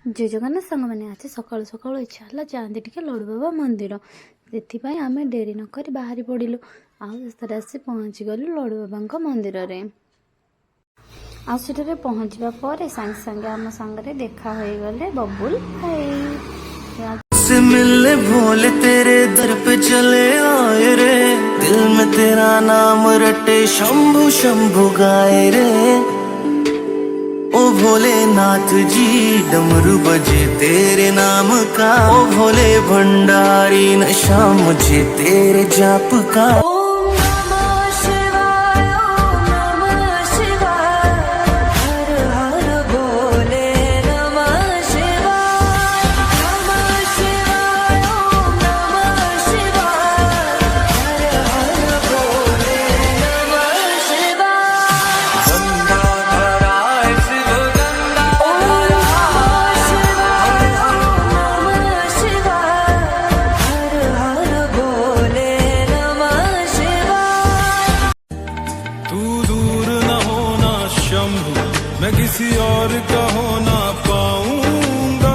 जय जगन्नाथ सांग मैंने आज सकाଳु सकाळु इच्छा है जाते टे लड्डू बाबा मंदिर से आम डेरी नक बाहरी पड़ू आस्ते आसी पहुँची गलु लड्डू बाबा मंदिर में आसटे पहुँचवा पर सांगे सांगे आम सांगे देखा हो गले बबुल भाई से मिलने भोले तेरे दर पे चले आए रे, दिल में तेरा नाम रटे शंभु शंभु गाए रे। ओ भोलेनाथ जी डमरू बजे तेरे नाम का, ओ भोले भंडारी नशा मुझे तेरे जाप का। मैं किसी और का हो ना पाऊंगा,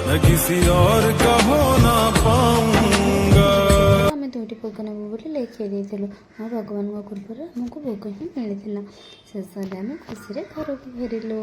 मैं किसी और का हो ना पाऊंगा। आम दुईटी भोग नेबू बोली लेखी देलु आ भगवान कृपा आमको भोग ही मिलता शेष आम खुशी घर को फेरिलु।